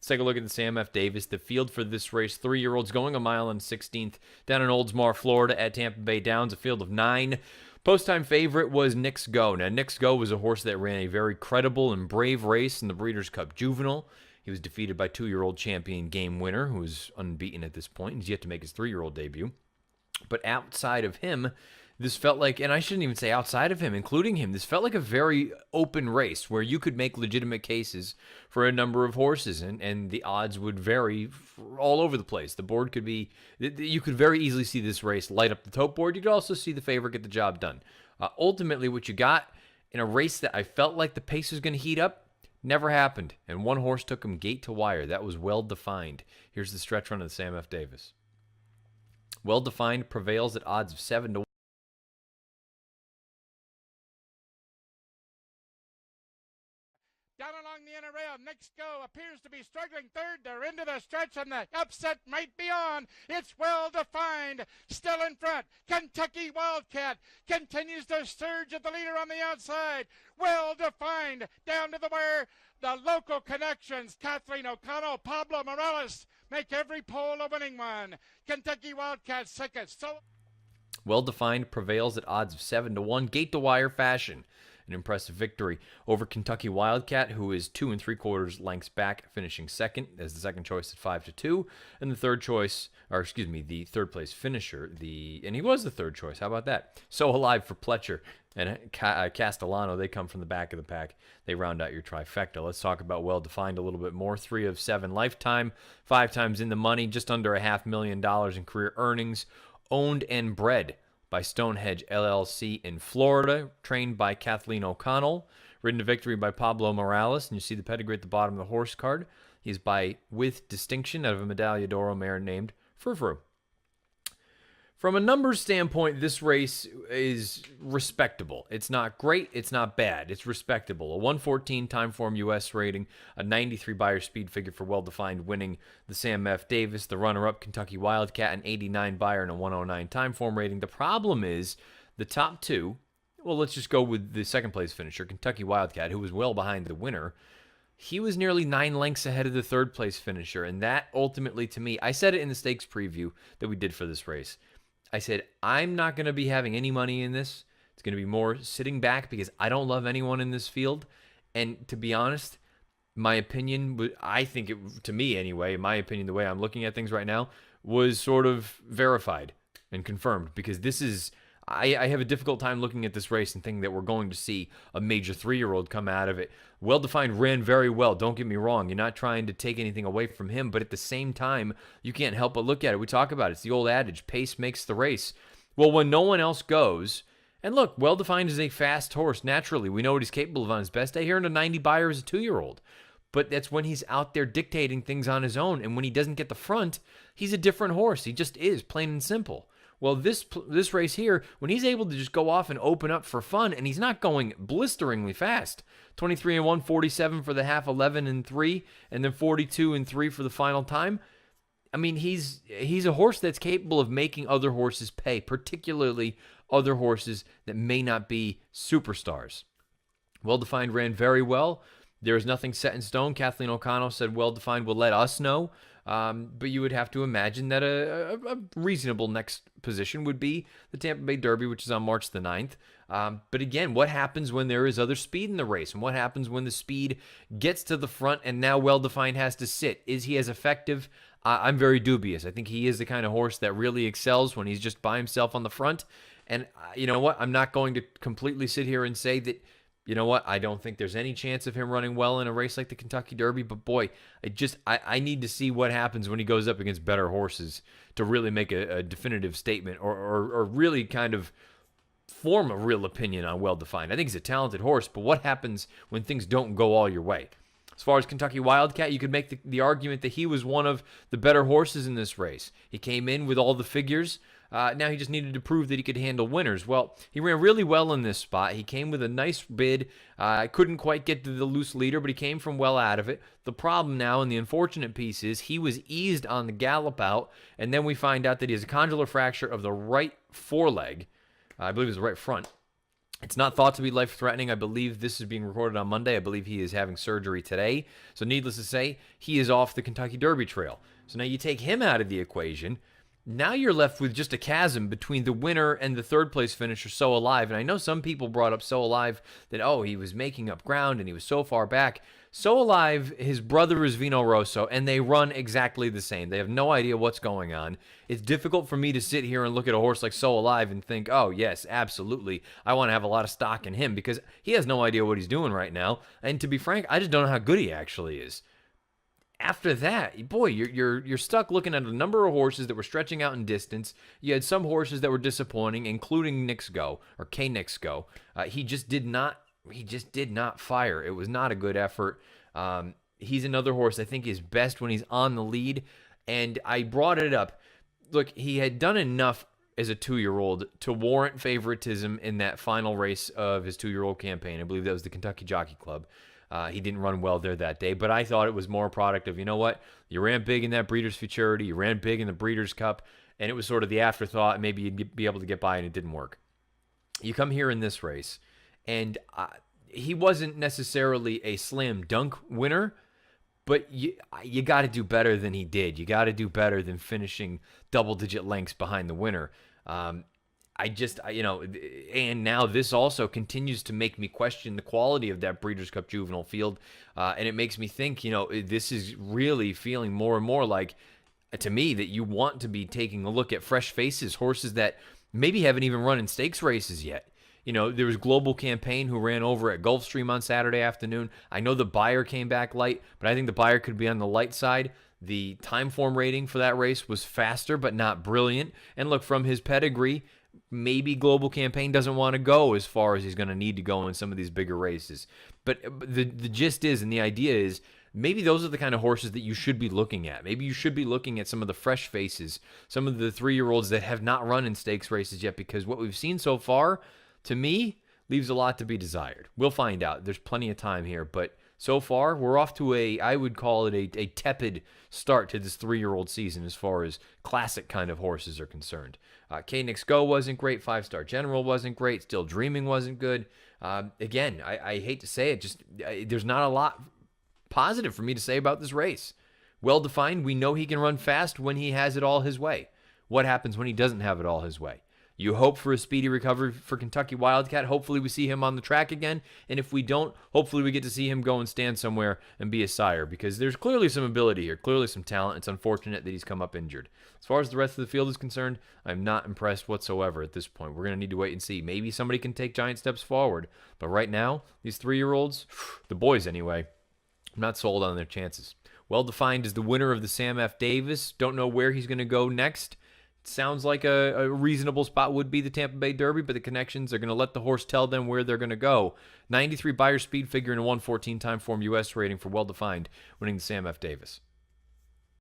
Let's take a look at the Sam F. Davis. The field for this race, 3-year-olds going a mile and 16th down in Oldsmar, Florida at Tampa Bay Downs, a field of 9. Post-time favorite was Knicks Go. Now, Knicks Go was a horse that ran a very credible and brave race in the Breeders' Cup Juvenile. He was defeated by 2-year-old champion Game Winner, who is unbeaten at this point. He's yet to make his 3-year-old debut. But outside of him, this felt like, and I shouldn't even say outside of him, including him, this felt like a very open race where you could make legitimate cases for a number of horses, and the odds would vary all over the place. The board could be, you could very easily see this race light up the tote board. You could also see the favorite get the job done. Ultimately, what you got in a race that I felt like the pace was going to heat up, never happened, and one horse took him gate to wire. That was Well Defined. Here's the stretch run of the Sam F. Davis. Well Defined prevails at odds of 7-1. Down along the inner rail, Knicks Go appears to be struggling third. They're into the stretch, and the upset might be on. It's Well Defined, still in front. Kentucky Wildcat continues to surge at the leader on the outside. Well Defined down to the wire. The local connections, Kathleen O'Connell, Pablo Morales, make every pole a winning one. Kentucky Wildcat second. So Well Defined prevails at odds of 7-1, gate to wire fashion. An impressive victory over Kentucky Wildcat, who is 2 3/4 lengths back, finishing second as the second choice at 5-2, and the third choice, or excuse me, the third place finisher, and he was the third choice. How about that? So Alive for Pletcher and Castellano. They come from the back of the pack. They round out your trifecta. Let's talk about Well Defined a little bit more. 3 of 7 lifetime, 5 times in the money, just under $500,000 in career earnings, owned and bred by Stonehenge LLC in Florida, trained by Kathleen O'Connell, ridden to victory by Pablo Morales, and you see the pedigree at the bottom of the horse card. He's by with distinction out of a Medaglia d'Oro mare named Frou-Frou. From a numbers standpoint, this race is respectable. It's not great. It's not bad. It's respectable. A 114 Timeform US rating, a 93 Beyer speed figure for Well Defined, winning the Sam F. Davis, the runner-up Kentucky Wildcat, an 89 Beyer and a 109 Timeform rating. The problem is the top two, well, let's just go with the second place finisher, Kentucky Wildcat, who was well behind the winner. He was nearly 9 lengths ahead of the third place finisher, and that ultimately, to me, I said it in the stakes preview that we did for this race. I said, I'm not going to be having any money in this. It's going to be more sitting back because I don't love anyone in this field. And to be honest, my opinion, I think it, to me anyway, my opinion, the way I'm looking at things right now, was sort of verified and confirmed because this is, I have a difficult time looking at this race and thinking that we're going to see a major 3-year-old come out of it. Well Defined ran very well. Don't get me wrong. You're not trying to take anything away from him, but at the same time, you can't help but look at it. We talk about it. It's the old adage, pace makes the race. Well, when no one else goes, and look, Well Defined is a fast horse. Naturally, we know what he's capable of on his best day. Here in a 90 Beyer as a 2-year-old. But that's when he's out there dictating things on his own. And when he doesn't get the front, he's a different horse. He just is, plain and simple. Well, this race here, when he's able to just go off and open up for fun, and he's not going blisteringly fast, 23-1, 47 for the half, 11-3, and then 42-3 for the final time. I mean, he's a horse that's capable of making other horses pay, particularly other horses that may not be superstars. Well Defined ran very well. There is nothing set in stone. Kathleen O'Connell said Well Defined will let us know. But you would have to imagine that a reasonable next position would be the Tampa Bay Derby, which is on March the 9th. But again, what happens when there is other speed in the race? And what happens when the speed gets to the front and now Well Defined has to sit? Is he as effective? I'm very dubious. I think he is the kind of horse that really excels when he's just by himself on the front. And you know what? I'm not going to completely sit here and say that, you know what, I don't think there's any chance of him running well in a race like the Kentucky Derby, but boy, I need to see what happens when he goes up against better horses to really make a definitive statement or really kind of form a real opinion on Well Defined. I think he's a talented horse, but what happens when things don't go all your way? As far as Kentucky Wildcat, you could make the argument that he was one of the better horses in this race. He came in with all the figures. Now he just needed to prove that he could handle winners. Well, he ran really well in this spot. He came with a nice bid. Couldn't quite get to the loose leader, but he came from well out of it. The problem now, and the unfortunate piece is, he was eased on the gallop out, and then we find out that he has a condylar fracture of the right foreleg. I believe it was the right front. It's not thought to be life-threatening. I believe this is being recorded on Monday. I believe he is having surgery today. So needless to say, he is off the Kentucky Derby trail. So now you take him out of the equation. Now you're left with just a chasm between the winner and the third place finisher, So Alive. And I know some people brought up So Alive that, oh, he was making up ground and he was so far back. So Alive, his brother is Vino Rosso, and they run exactly the same. They have no idea what's going on. It's difficult for me to sit here and look at a horse like So Alive and think, oh, yes, absolutely, I want to have a lot of stock in him, because he has no idea what he's doing right now. And to be frank, I just don't know how good he actually is. After that, boy, you're stuck looking at a number of horses that were stretching out in distance. You had some horses that were disappointing, including Nixgo or K Nixgo. He just did not fire. It was not a good effort. He's another horse I think is best when he's on the lead, and I brought it up. Look, he had done enough as a 2-year-old to warrant favoritism in that final race of his 2-year-old campaign. I believe that was the Kentucky Jockey Club. He didn't run well there that day, but I thought it was more a product of, you know what, you ran big in that Breeders' Futurity, you ran big in the Breeders' Cup, and it was sort of the afterthought, maybe you'd be able to get by, and it didn't work. You come here in this race, and he wasn't necessarily a slam dunk winner, but you got to do better than he did. You got to do better than finishing double-digit lengths behind the winner. And now this also continues to make me question the quality of that Breeders' Cup Juvenile field, and it makes me think, this is really feeling more and more like, to me, that you want to be taking a look at fresh faces, horses that maybe haven't even run in stakes races yet. There was Global Campaign who ran over at Gulfstream on Saturday afternoon. I know the Buyer came back light, but I think the Buyer could be on the light side. The time form rating for that race was faster, but not brilliant. And look, from his pedigree, maybe Global Campaign doesn't want to go as far as he's going to need to go in some of these bigger races. But the gist is, and the idea is, maybe those are the kind of horses that you should be looking at. Maybe you should be looking at some of the fresh faces, some of the 3-year-olds that have not run in stakes races yet, because what we've seen so far, to me, leaves a lot to be desired. We'll find out. There's plenty of time here, but so far, we're off to I would call it a tepid start to this 3-year-old season as far as classic kind of horses are concerned. K Nixgo wasn't great. 5-Star General wasn't great. Still Dreaming wasn't good. Again, I hate to say it, there's not a lot positive for me to say about this race. Well defined, we know he can run fast when he has it all his way. What happens when he doesn't have it all his way? You hope for a speedy recovery for Kentucky Wildcat. Hopefully we see him on the track again. And if we don't, hopefully we get to see him go and stand somewhere and be a sire, because there's clearly some ability here, clearly some talent. It's unfortunate that he's come up injured. As far as the rest of the field is concerned, I'm not impressed whatsoever at this point. We're going to need to wait and see. Maybe somebody can take giant steps forward. But right now, these 3-year-olds, the boys anyway, I'm not sold on their chances. Well defined is the winner of the Sam F. Davis. Don't know where he's going to go next. Sounds like a reasonable spot would be the Tampa Bay Derby, but the connections are going to let the horse tell them where they're going to go. 93 Buyer speed figure and a 114 time form U.S. rating for Well Defined, winning the Sam F. Davis.